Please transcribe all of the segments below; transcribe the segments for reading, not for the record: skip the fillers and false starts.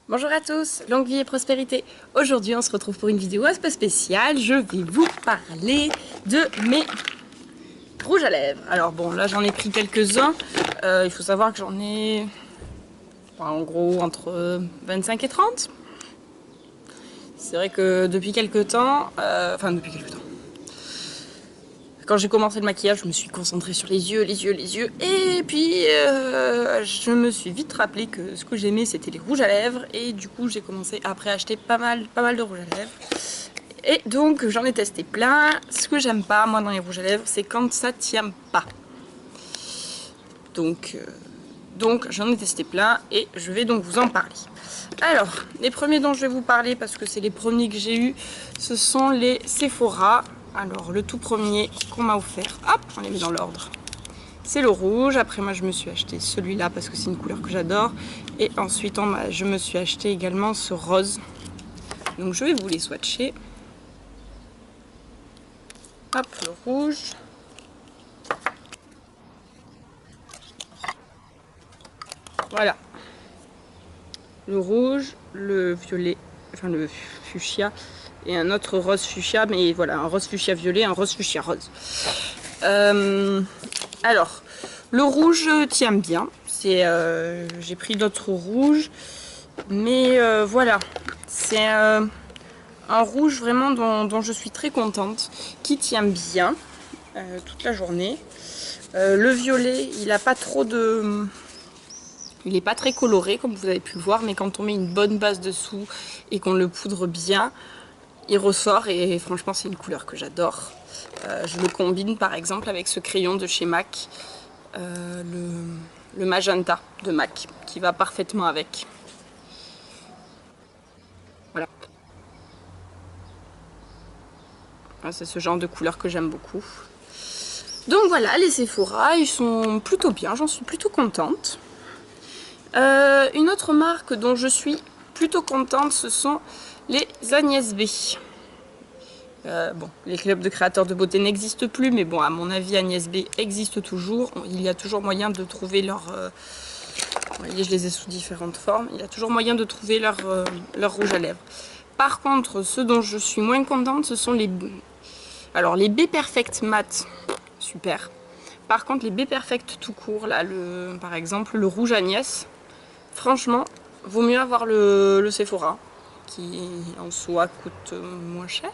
Bonjour à tous, longue vie et prospérité. Aujourd'hui on se retrouve pour une vidéo un peu spéciale. Je vais vous parler de mes rouges à lèvres. Alors bon, là j'en ai pris quelques-uns. Il faut savoir que j'en ai en gros entre 25 et 30. C'est vrai que depuis quelques temps, quand j'ai commencé le maquillage, je me suis concentrée sur les yeux. Et puis, je me suis vite rappelé que ce que j'aimais, c'était les rouges à lèvres. Et du coup, j'ai commencé après à acheter pas mal de rouges à lèvres. Et donc, j'en ai testé plein. Ce que j'aime pas, moi, dans les rouges à lèvres, c'est quand ça tient pas. Donc j'en ai testé plein et je vais donc vous en parler. Alors, les premiers dont je vais vous parler, parce que c'est les premiers que j'ai eu, ce sont les Sephora. Alors, le tout premier qu'on m'a offert, hop, on les met dans l'ordre. C'est le rouge. Après, moi, je me suis acheté celui-là parce que c'est une couleur que j'adore. Et ensuite, je me suis acheté également ce rose. Donc, je vais vous les swatcher. Hop, le rouge. Voilà. Le rouge, le violet, enfin le fuchsia et un autre rose fuchsia, mais voilà, un rose fuchsia violet, un rose fuchsia rose. Alors, le rouge tient bien. J'ai pris d'autres rouges, mais voilà, c'est un rouge vraiment dont je suis très contente, qui tient bien toute la journée. Le violet, il n'a pas trop de... Il n'est pas très coloré comme vous avez pu le voir, mais quand on met une bonne base dessous et qu'on le poudre bien, il ressort et franchement c'est une couleur que j'adore. Je le combine par exemple avec ce crayon de chez MAC, le magenta de MAC, qui va parfaitement avec. Voilà. C'est ce genre de couleur que j'aime beaucoup. Donc voilà, les Sephora, ils sont plutôt bien, j'en suis plutôt contente. Une autre marque dont je suis plutôt contente, ce sont les Agnès B. Bon, les clubs de créateurs de beauté n'existent plus, mais bon, à mon avis, Agnès B existe toujours. Il y a toujours moyen de trouver leur... vous voyez, je les ai sous différentes formes. Il y a toujours moyen de trouver leur rouge à lèvres. Par contre, ce dont je suis moins contente, ce sont les... Alors, les B Perfect Matte, super. Par contre, les B Perfect tout court, là, par exemple, le rouge Agnès, franchement, vaut mieux avoir le Sephora, qui en soi coûte moins cher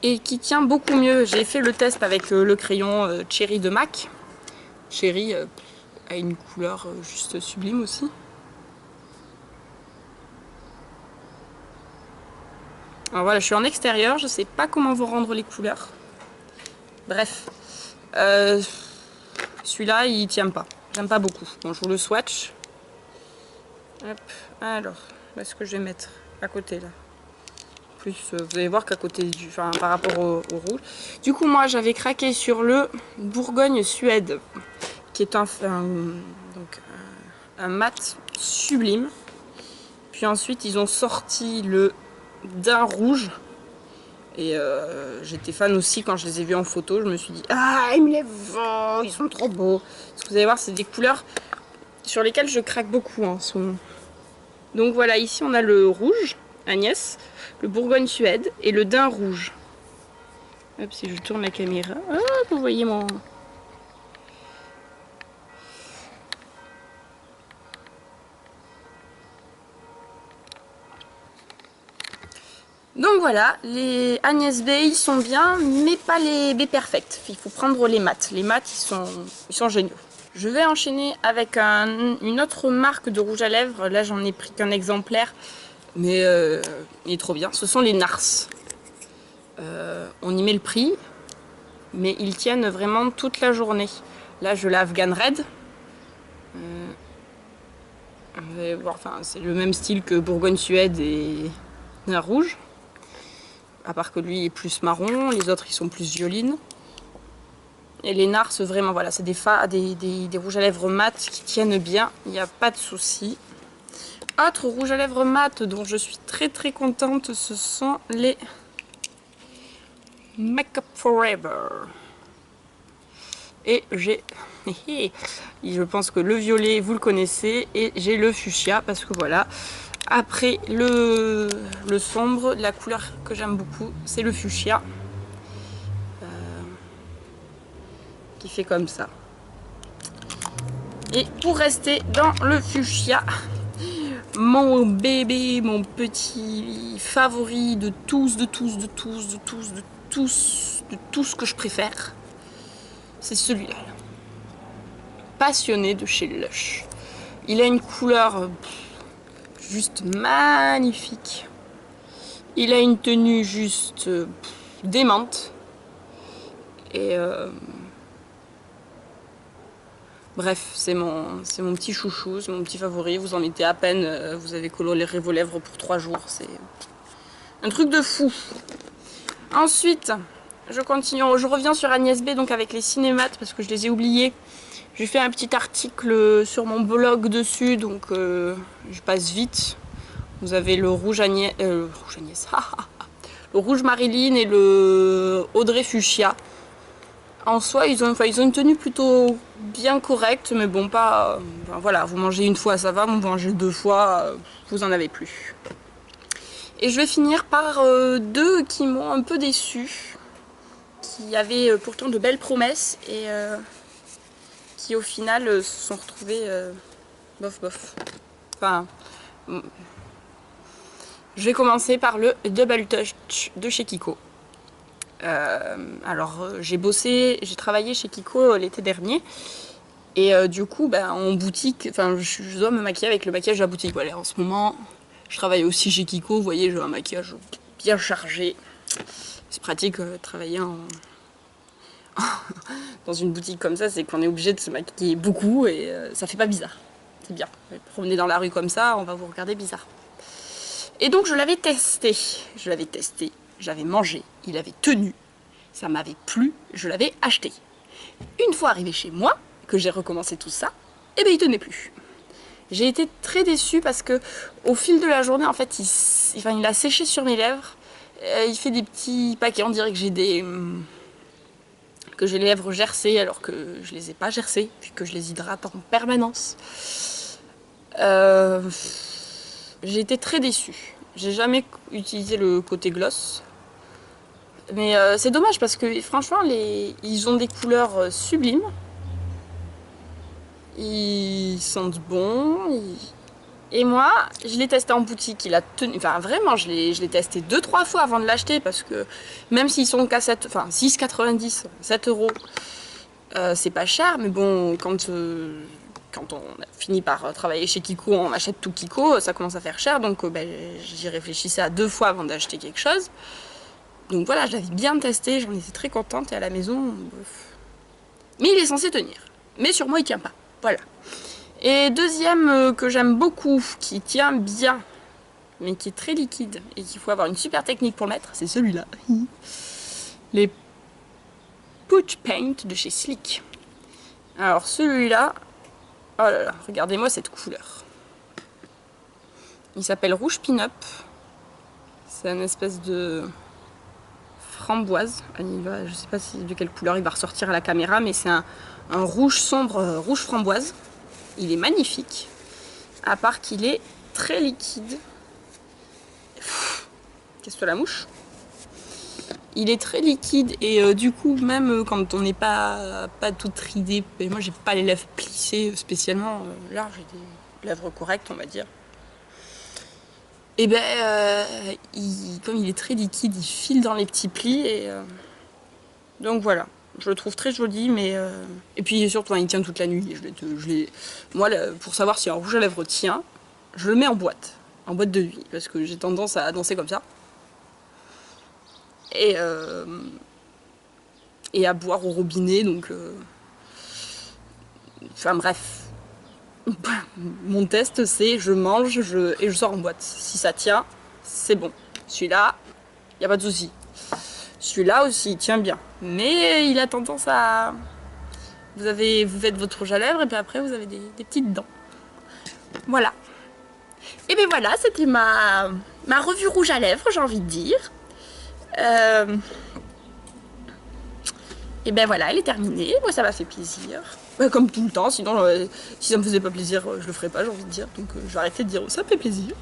et qui tient beaucoup mieux. J'ai fait le test avec le crayon Cherry de MAC. Cherry a une couleur juste sublime aussi. Alors voilà, je suis en extérieur, je sais pas comment vous rendre les couleurs. Bref, celui-là il tient pas, j'aime pas beaucoup. Bon, je vous le swatch. Hop. Alors, est-ce que je vais mettre à côté là? Plus, vous allez voir qu'à côté par rapport au rouge. Du coup, moi j'avais craqué sur le Bourgogne Suède, qui est un mat sublime. Puis ensuite, ils ont sorti le Daim rouge. Et j'étais fan aussi quand je les ai vus en photo. Je me suis dit, ah, ils me les vendent, ils sont trop beaux. Parce que vous allez voir, c'est des couleurs sur lesquelles je craque beaucoup en ce moment. Donc voilà, ici on a le rouge, Agnès, le Bourgogne Suède et le Daim rouge. Hop, si je tourne la caméra, hop, vous voyez mon... Donc voilà, les Agnès B, ils sont bien, mais pas les B Perfect. Il faut prendre les mats. Les mats, ils sont géniaux. Je vais enchaîner avec une autre marque de rouge à lèvres. Là, j'en ai pris qu'un exemplaire, mais il est trop bien. Ce sont les Nars. On y met le prix, mais ils tiennent vraiment toute la journée. Là, je l'ai Afghan Red. Vous allez voir, enfin, c'est le même style que Bourgogne Suède et Daim rouge. À part que lui il est plus marron, les autres ils sont plus violines. Et les Nars, vraiment, voilà, c'est des rouges à lèvres mat qui tiennent bien, il n'y a pas de souci. Autre rouge à lèvres mat dont je suis très contente, ce sont les Make Up Forever. Et j'ai, je pense que le violet vous le connaissez, et j'ai le fuchsia parce que voilà, après le sombre, la couleur que j'aime beaucoup c'est le fuchsia, qui fait comme ça. Et pour rester dans le fuchsia, mon bébé, mon petit favori de tout ce que je préfère, c'est celui-là. Passionné de chez Lush. Il a une couleur juste magnifique. Il a une tenue juste démente. Et bref, c'est mon petit chouchou, c'est mon petit favori. Vous en mettez à peine, vous avez coloré vos lèvres pour 3 jours. C'est un truc de fou. Ensuite, je continue, je reviens sur Agnès B, donc avec les cinémates, parce que je les ai oubliés. J'ai fait un petit article sur mon blog dessus, donc je passe vite. Vous avez le rouge Agnès, le rouge Marilyn et le Audrey Fuchsia. En soi, ils ont une tenue plutôt bien correcte, mais bon, pas... ben voilà, vous mangez une fois, ça va, vous mangez 2 fois, vous en avez plus. Et je vais finir par 2 qui m'ont un peu déçue, qui avaient pourtant de belles promesses, et qui au final se sont retrouvés bof bof. Enfin... Je vais commencer par le Double Touch de chez Kiko. Alors j'ai travaillé chez Kiko l'été dernier, et du coup en boutique, enfin je dois me maquiller avec le maquillage de la boutique. Voilà, en ce moment je travaille aussi chez Kiko, vous voyez, j'ai un maquillage bien chargé. C'est pratique travailler dans une boutique comme ça, c'est qu'on est obligé de se maquiller beaucoup, et ça fait pas bizarre. C'est bien. Promener dans la rue comme ça, on va vous regarder bizarre. Et donc je l'avais testé, j'avais mangé, il avait tenu, ça m'avait plu, je l'avais acheté. Une fois arrivé chez moi, que j'ai recommencé tout ça, et il tenait plus. J'ai été très déçue parce que au fil de la journée, en fait, il a séché sur mes lèvres, il fait des petits paquets, on dirait que j'ai les lèvres gercées alors que je les ai pas gercées, puis que je les hydrate en permanence. J'ai été très déçue. J'ai jamais utilisé le côté gloss. Mais c'est dommage parce que franchement, ils ont des couleurs sublimes. Ils sentent bon. Et moi, je l'ai testé en boutique. Il a tenu. Enfin, vraiment, je l'ai testé 2-3 fois avant de l'acheter parce que même s'ils sont qu'à 6,90, 7 euros, c'est pas cher. Mais bon, quand on a fini par travailler chez Kiko, on achète tout Kiko, ça commence à faire cher, donc j'y réfléchissais à 2 fois avant d'acheter quelque chose. Donc voilà, je l'avais bien testé, j'en étais très contente, et à la maison, mais il est censé tenir. Mais sur moi, il tient pas, voilà. Et deuxième que j'aime beaucoup, qui tient bien, mais qui est très liquide, et qu'il faut avoir une super technique pour le mettre, c'est celui-là. Les Putsch Paint de chez Sleek. Alors celui-là, oh là là, regardez-moi cette couleur. Il s'appelle Rouge Pin-Up. C'est une espèce de framboise. Je sais pas de quelle couleur il va ressortir à la caméra, mais c'est un rouge sombre, rouge framboise. Il est magnifique. À part qu'il est très liquide. Qu'est-ce que la mouche? Il est très liquide, et du coup, même quand on n'est pas toute ridée, et moi j'ai pas les lèvres plissées spécialement, là j'ai des lèvres correctes, on va dire. Et comme il est très liquide, il file dans les petits plis, et donc voilà. Je le trouve très joli, mais et puis surtout il tient toute la nuit. Moi, pour savoir si un rouge à lèvres tient, je le mets en boîte de nuit, parce que j'ai tendance à danser comme ça. Et à boire au robinet, donc enfin bref, mon test c'est je mange et je sors en boîte. Si ça tient, c'est bon. Celui-là, il n'y a pas de souci. Celui-là aussi, il tient bien, mais il a tendance à... Vous faites votre rouge à lèvres, et puis après vous avez des petites dents. Voilà. Et bien voilà, c'était ma revue rouge à lèvres, j'ai envie de dire. Et ben voilà, elle est terminée, moi ça m'a fait plaisir. Comme tout le temps, sinon si ça me faisait pas plaisir, je le ferais pas, j'ai envie de dire. Donc je vais arrêter de dire ça me fait plaisir.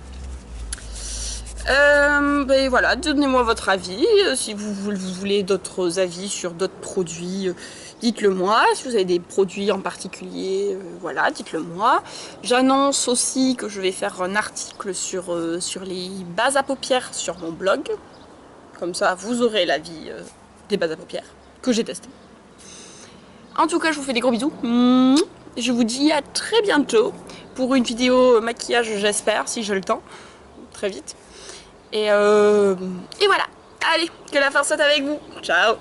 Ben voilà, donnez-moi votre avis. Si vous voulez d'autres avis sur d'autres produits, dites-le moi. Si vous avez des produits en particulier, voilà, dites-le moi. J'annonce aussi que je vais faire un article sur les bases à paupières sur mon blog. Comme ça, vous aurez l'avis des bases à paupières que j'ai testées. En tout cas, je vous fais des gros bisous. Je vous dis à très bientôt pour une vidéo maquillage, j'espère, si j'ai le temps. Très vite. Et voilà. Allez, que la force soit avec vous. Ciao.